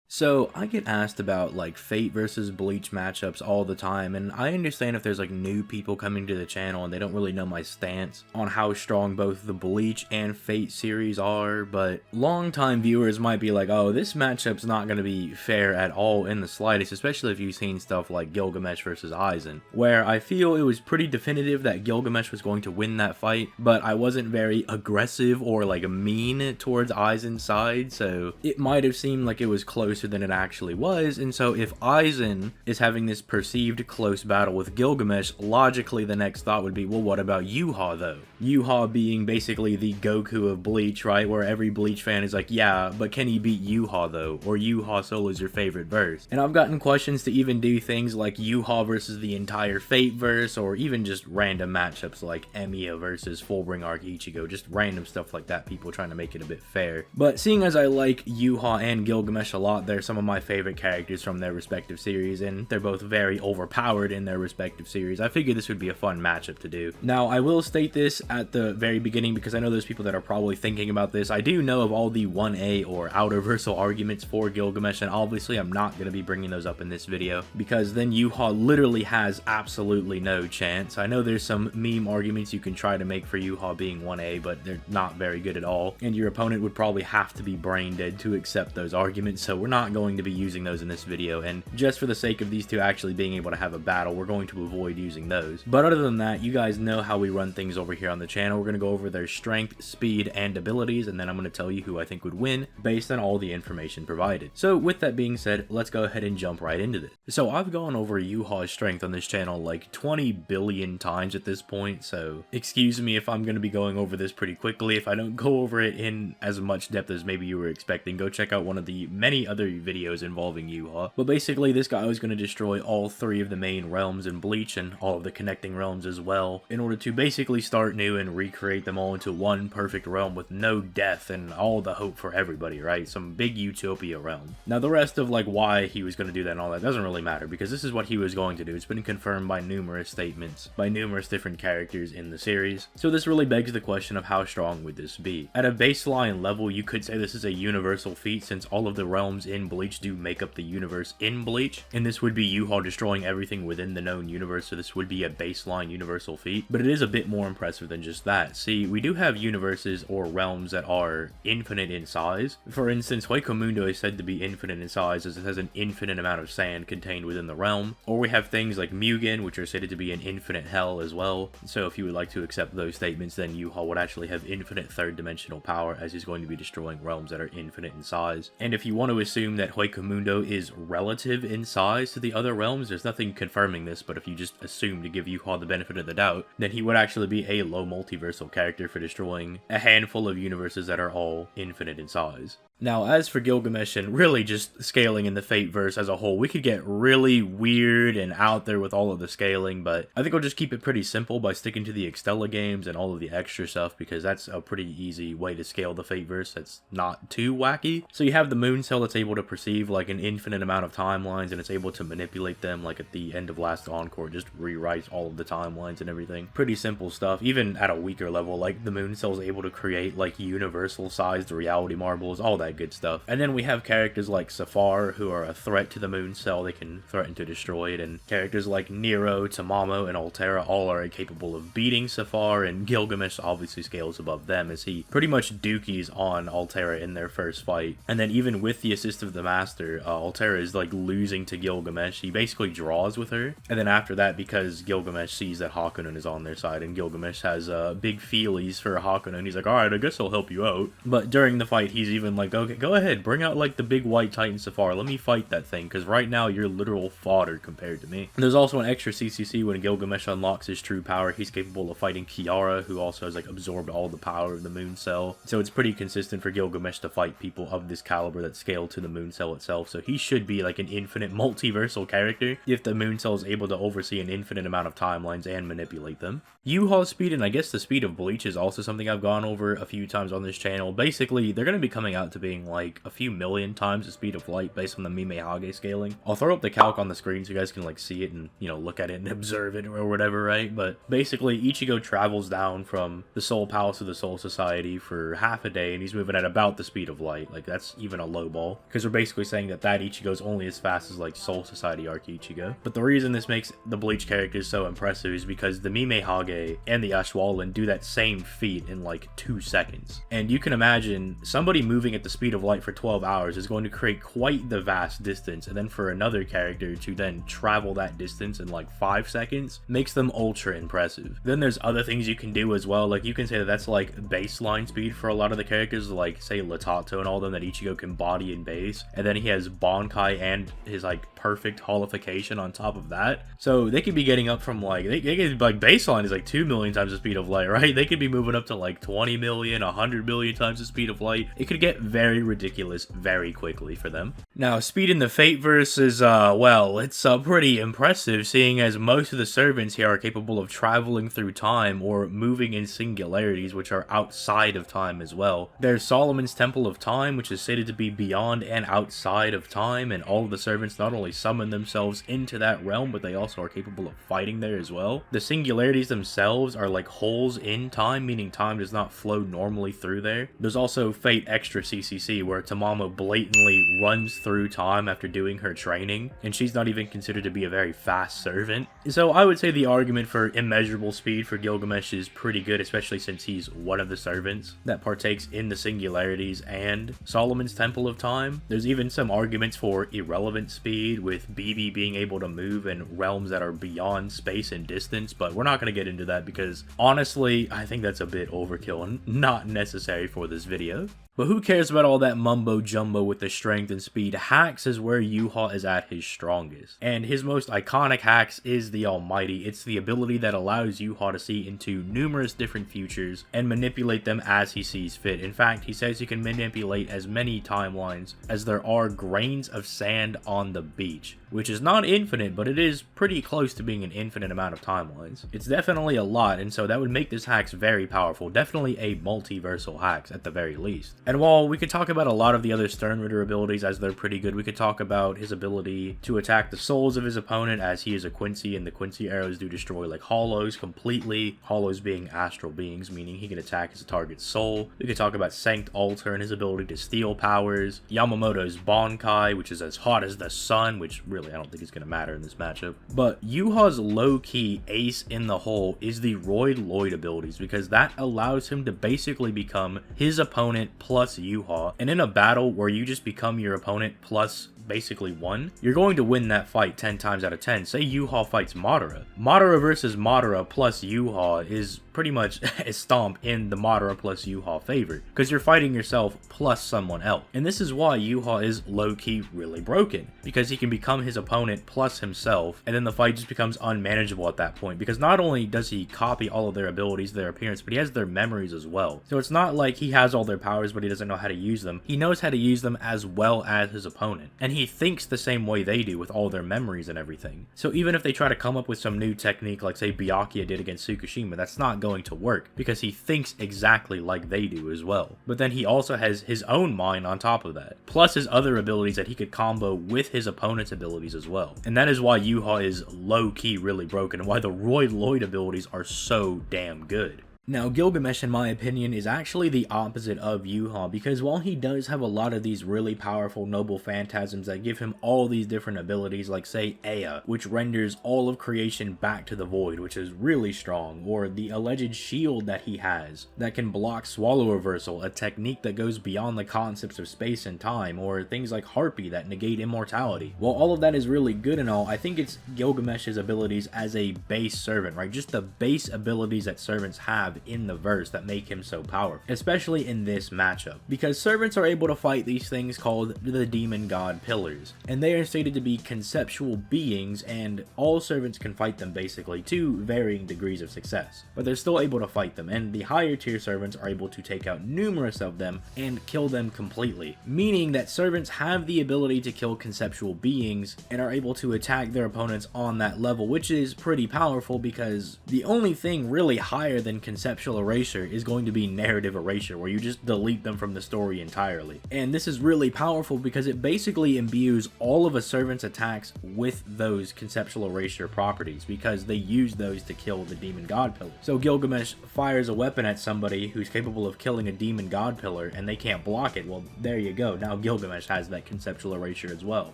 So I get asked about like Fate versus Bleach matchups all the time, and I understand if there's like new people coming to the channel and they don't really know my stance on how strong both the Bleach and Fate series are, but longtime viewers might be like, oh, this matchup's not going to be fair at all in the slightest, especially if you've seen stuff like Gilgamesh versus Aizen, where I feel it was pretty definitive that Gilgamesh was going to win that fight, but I wasn't very aggressive or like mean towards Aizen's side, so it might have seemed like it was closer than it actually was. And so if Aizen is having this perceived close battle with Gilgamesh, logically the next thought would be, well, what about Yhwach though? Yhwach being basically the Goku of Bleach, right? Where every Bleach fan is like, yeah, but can he beat Yhwach though? Or Yhwach solo is your favorite verse? And I've gotten questions to even do things like Yhwach versus the entire Fate verse, or even just random matchups like Emiya versus Fullbring Arc Ichigo, just random stuff like that, people trying to make it a bit fair. But seeing as I like Yhwach and Gilgamesh a lot, they're some of my favorite characters from their respective series, and they're both very overpowered in their respective series. I figured this would be a fun matchup to do. Now, I will state this at the very beginning because I know there's people that are probably thinking about this. I do know of all the 1A or outerversal arguments for Gilgamesh, and obviously I'm not going to be bringing those up in this video because then Yhwach literally has absolutely no chance. I know there's some meme arguments you can try to make for Yhwach being 1A, but they're not very good at all, and your opponent would probably have to be brain dead to accept those arguments, so we're not going to be using those in this video, and just for the sake of these two actually being able to have a battle, we're going to avoid using those. But other than that, you guys know how we run things over here on the channel. We're going to go over their strength, speed, and abilities, and then I'm going to tell you who I think would win based on all the information provided. So with that being said, let's go ahead and jump right into this. So I've gone over Yhwach's strength on this channel like 20 billion times at this point, so excuse me if I'm going to be going over this pretty quickly. If I don't go over it in as much depth as maybe you were expecting, go check out one of the many other videos involving Yhwach. But basically this guy was going to destroy all three of the main realms in Bleach and all of the connecting realms as well, in order to basically start new and recreate them all into one perfect realm with no death and all the hope for everybody, right? Some big utopia realm. Now the rest of like why he was going to do that and all that doesn't really matter because this is what he was going to do. It's been confirmed by numerous statements by numerous different characters in the series. So this really begs the question of how strong would this be? At a baseline level, you could say this is a universal feat since all of the realms in Bleach do make up the universe in Bleach, and this would be Yhwach destroying everything within the known universe, so this would be a baseline universal feat, but it is a bit more impressive than just that. See, we do have universes or realms that are infinite in size. For instance, Hueco is said to be infinite in size as it has an infinite amount of sand contained within the realm, or we have things like Mugen, which are stated to be an infinite hell as well. So if you would like to accept those statements, then Yhwach would actually have infinite third dimensional power as he's going to be destroying realms that are infinite in size. And if you want to assume that Hueco is relative in size to the other realms, there's nothing confirming this, but if you just assume to give Yhwach the benefit of the doubt, then he would actually be a low multiversal character for destroying a handful of universes that are all infinite in size. Now, as for Gilgamesh and really just scaling in the Fate verse as a whole, we could get really weird and out there with all of the scaling, but I think I'll just keep it pretty simple by sticking to the Extella games and all of the extra stuff because that's a pretty easy way to scale the Fate verse that's not too wacky. So you have the Moon Cell that's able to perceive like an infinite amount of timelines and it's able to manipulate them, like at the end of Last Encore, just rewrites all of the timelines and everything. Pretty simple stuff. Even at a weaker level, like the Moon Cell is able to create like universal sized reality marbles, all that good stuff. And then we have characters like Safar who are a threat to the Moon Cell. They can threaten to destroy it, and characters like Nero, Tamamo, and Altera all are capable of beating Safar, and Gilgamesh obviously scales above them as he pretty much dookies on Altera in their first fight. And then even with the assist of the Master, Altera is like losing to Gilgamesh. He basically draws with her, and then after that, because Gilgamesh sees that Hakunen is on their side and Gilgamesh has big feelies for Hakunen, he's like, alright, I guess I'll help you out. But during the fight, he's even like, okay, go ahead, bring out like the big white Titan Safar, let me fight that thing, because right now you're literal fodder compared to me. And there's also an extra CCC when Gilgamesh unlocks his true power. He's capable of fighting Kiara, who also has like absorbed all the power of the Moon Cell. So it's pretty consistent for Gilgamesh to fight people of this caliber that scale to the Moon Cell itself. So he should be like an infinite multiversal character if the Moon Cell is able to oversee an infinite amount of timelines and manipulate them. Yhwach's speed, and I guess the speed of Bleach, is also something I've gone over a few times on this channel. Basically, they're going to be coming out to being like a few million times the speed of light based on the Mimehage scaling. I'll throw up the calc on the screen so you guys can like see it and, you know, look at it and observe it or whatever, right? But basically Ichigo travels down from the Soul Palace to the Soul Society for half a day, and he's moving at about the speed of light. Like, that's even a low ball, because we're basically saying that Ichigo's only as fast as like Soul Society arc Ichigo. But the reason this makes the Bleach characters so impressive is because the Mimehage and the Ashwaulan do that same feat in like 2 seconds. And you can imagine somebody moving at the speed of light for 12 hours is going to create quite the vast distance, and then for another character to then travel that distance in like 5 seconds makes them ultra impressive. Then there's other things you can do as well. Like, you can say that that's like baseline speed for a lot of the characters, like say Latato and all them that Ichigo can body in base, and then he has Bonkai and his like perfect holification on top of that. So they could be getting up from like, they could, like, baseline is like 2 million times the speed of light, right? They could be moving up to like 20 million, 100 million times the speed of light. It could get very ridiculous very quickly for them. Now, speed in the Fateverse is, well, it's pretty impressive, seeing as most of the servants here are capable of traveling through time or moving in singularities, which are outside of time as well. There's Solomon's Temple of Time, which is stated to be beyond and outside of time, and all of the servants not only summon themselves into that realm, but they also are capable of fighting there as well. The singularities themselves are like holes in time, meaning time does not flow normally through there. There's also Fate Extra CCC, where Tamamo blatantly runs through time after doing her training, and she's not even considered to be a very fast servant. So I would say the argument for immeasurable speed for Gilgamesh is pretty good, especially since he's one of the servants that partakes in the singularities and Solomon's Temple of Time. There's even some arguments for irrelevant speed, with BB being able to move in realms that are beyond space and distance, but we're not going to get into that because honestly, I think that's a bit overkill and not necessary for this video. But who cares about all that mumbo jumbo with the strength and speed? Hacks is where Yhwach is at his strongest. And his most iconic hacks is the Almighty. It's the ability that allows Yhwach to see into numerous different futures and manipulate them as he sees fit. In fact, he says he can manipulate as many timelines as there are grains of sand on the beach, which is not infinite, but it is pretty close to being an infinite amount of timelines. It's definitely a lot, and so that would make this hacks very powerful. Definitely a multiversal hacks at the very least. And while we could talk about a lot of the other Sternritter abilities as they're pretty good, we could talk about his ability to attack the souls of his opponent, as he is a Quincy, and the Quincy arrows do destroy like hollows completely. Hollows being astral beings, meaning he can attack his target's soul. We could talk about Sanct Altar and his ability to steal powers. Yamamoto's Bonkai, which is as hot as the sun, which really I don't think is going to matter in this matchup. But Yhwach's low-key ace in the hole is the Roid Lloyd abilities, because that allows him to basically become his opponent plus Yhwach. And in a battle where you just become your opponent plus basically 1, you're going to win that fight 10 times out of 10. Say Yhwach fights Madara. Madara versus Madara plus Yhwach is pretty much a stomp in the Madara plus Yhwach favor, because you're fighting yourself plus someone else. And this is why Yhwach is low-key really broken, because he can become his opponent plus himself, and then the fight just becomes unmanageable at that point, because not only does he copy all of their abilities, their appearance, but he has their memories as well. So it's not like he has all their powers but he doesn't know how to use them. He knows how to use them as well as his opponent, and he thinks the same way they do with all their memories and everything. So even if they try to come up with some new technique like say Byakuya did against Tsukushima, that's not going to work, because he thinks exactly like they do as well. But then he also has his own mind on top of that, plus his other abilities that he could combo with his opponent's abilities as well. And that is why Yhwach is low-key really broken, and why the Roid Lloyd abilities are so damn good. Now, Gilgamesh, in my opinion, is actually the opposite of Yhwach, because while he does have a lot of these really powerful noble phantasms that give him all these different abilities, like say Ea, which renders all of creation back to the void, which is really strong, or the alleged shield that he has that can block swallow reversal, a technique that goes beyond the concepts of space and time, or things like Harpy that negate immortality. While all of that is really good and all, I think it's Gilgamesh's abilities as a base servant, right? Just the base abilities that servants have in the verse that make him so powerful, especially in this matchup, because servants are able to fight these things called the demon god pillars, and they are stated to be conceptual beings, and all servants can fight them basically to varying degrees of success, but they're still able to fight them, and the higher tier servants are able to take out numerous of them and kill them completely, meaning that servants have the ability to kill conceptual beings and are able to attack their opponents on that level, which is pretty powerful, because the only thing really higher than conceptual conceptual erasure is going to be narrative erasure, where you just delete them from the story entirely. And this is really powerful because it basically imbues all of a servant's attacks with those conceptual erasure properties, because they use those to kill the demon god pillar. So Gilgamesh fires a weapon at somebody who's capable of killing a demon god pillar and they can't block it. Well, there you go. Now Gilgamesh has that conceptual erasure as well.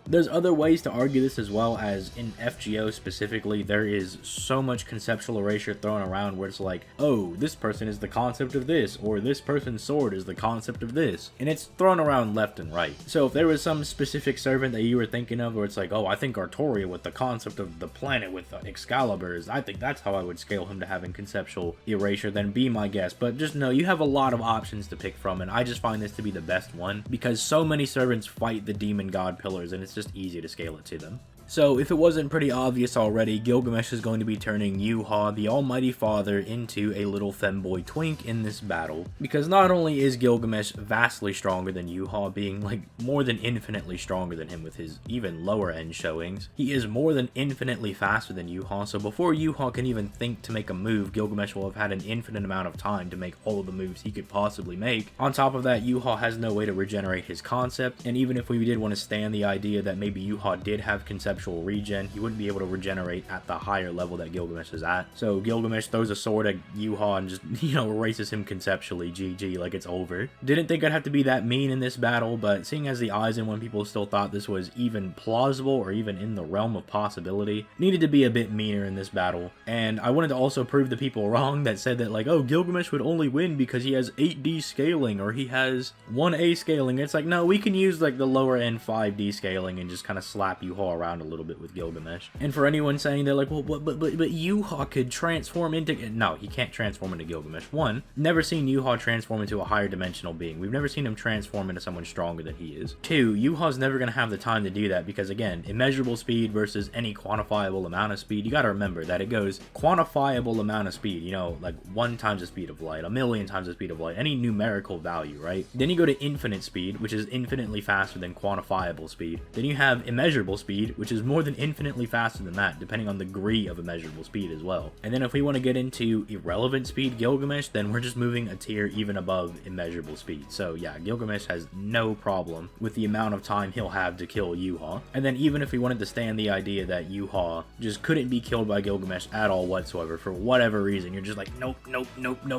There's other ways to argue this as well, as in FGO specifically, there is so much conceptual erasure thrown around where it's like, oh, this person is the concept of this, or this person's sword is the concept of this, and it's thrown around left and right. So if there was some specific servant that you were thinking of where it's like, oh, I think Artoria with the concept of the planet with Excaliburs, I think that's how I would scale him to having conceptual erasure, then be my guest. But just know you have a lot of options to pick from, and I just find this to be the best one because so many servants fight the demon god pillars and it's just easy to scale it to them. So, if it wasn't pretty obvious already, Gilgamesh is going to be turning Yhwach, the Almighty Father, into a little femboy twink in this battle. Because not only is Gilgamesh vastly stronger than Yhwach, being like more than infinitely stronger than him with his even lower end showings, he is more than infinitely faster than Yhwach, so before Yhwach can even think to make a move, Gilgamesh will have had an infinite amount of time to make all of the moves he could possibly make. On top of that, Yhwach has no way to regenerate his concept, and even if we did want to stand the idea that maybe Yhwach did have conceptual regen, he wouldn't be able to regenerate at the higher level that Gilgamesh is at. So Gilgamesh throws a sword at Yhwach and just, erases him conceptually. GG, like it's over. Didn't think I'd have to be that mean in this battle, but seeing as the Eisen when people still thought this was even plausible or even in the realm of possibility, needed to be a bit meaner in this battle. And I wanted to also prove the people wrong that said that like, oh, Gilgamesh would only win because he has 8D scaling or he has 1A scaling. It's like, no, we can use like the lower end 5D scaling and just kind of slap Yhwach around a little bit with Gilgamesh. And for anyone saying they're like, well, but Yhwach could transform into... No, he can't transform into Gilgamesh. One, never seen Yhwach transform into a higher dimensional being. We've never seen him transform into someone stronger than he is. Two, Yhwach's never going to have the time to do that because, again, immeasurable speed versus any quantifiable amount of speed. You got to remember that it goes quantifiable amount of speed, like 1 times the speed of light, 1,000,000 times the speed of light, any numerical value, right? Then you go to infinite speed, which is infinitely faster than quantifiable speed. Then you have immeasurable speed, which is more than infinitely faster than that, depending on the degree of immeasurable speed as well. And then if we want to get into irrelevant speed Gilgamesh, then we're just moving a tier even above immeasurable speed. So yeah, Gilgamesh has no problem with the amount of time he'll have to kill Yhwach. And then even if we wanted to stand the idea that Yhwach just couldn't be killed by Gilgamesh at all whatsoever, for whatever reason, you're just like, nope,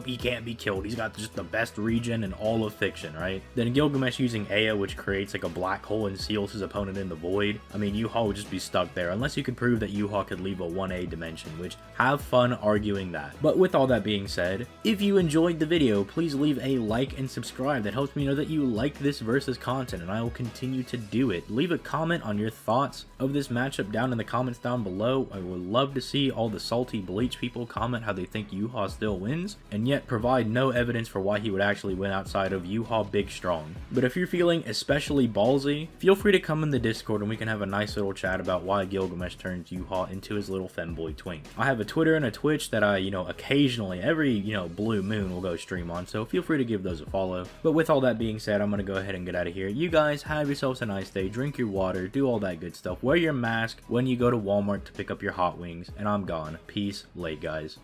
he can't be killed. He's got just the best regen in all of fiction, right? Then Gilgamesh using Ea, which creates like a black hole and seals his opponent in the void. I mean, Yhwach would just be stuck there, unless you could prove that Yhwach could leave a 1A dimension, which have fun arguing that. But with all that being said, if you enjoyed the video, please leave a like and subscribe. That helps me know that you like this versus content, and I will continue to do it. Leave a comment on your thoughts of this matchup down in the comments down below. I would love to see all the salty Bleach people comment how they think Yhwach still wins, and yet provide no evidence for why he would actually win outside of Yhwach big strong. But if you're feeling especially ballsy, feel free to come in the Discord and we can have a nice little chat about why Gilgamesh turns Yhwach into his little femboy twink. I have a Twitter and a Twitch that I, occasionally, every, blue moon will go stream on, so feel free to give those a follow. But with all that being said, I'm gonna go ahead and get out of here. You guys have yourselves a nice day, drink your water, do all that good stuff, wear your mask when you go to Walmart to pick up your hot wings, and I'm gone. Peace, late guys.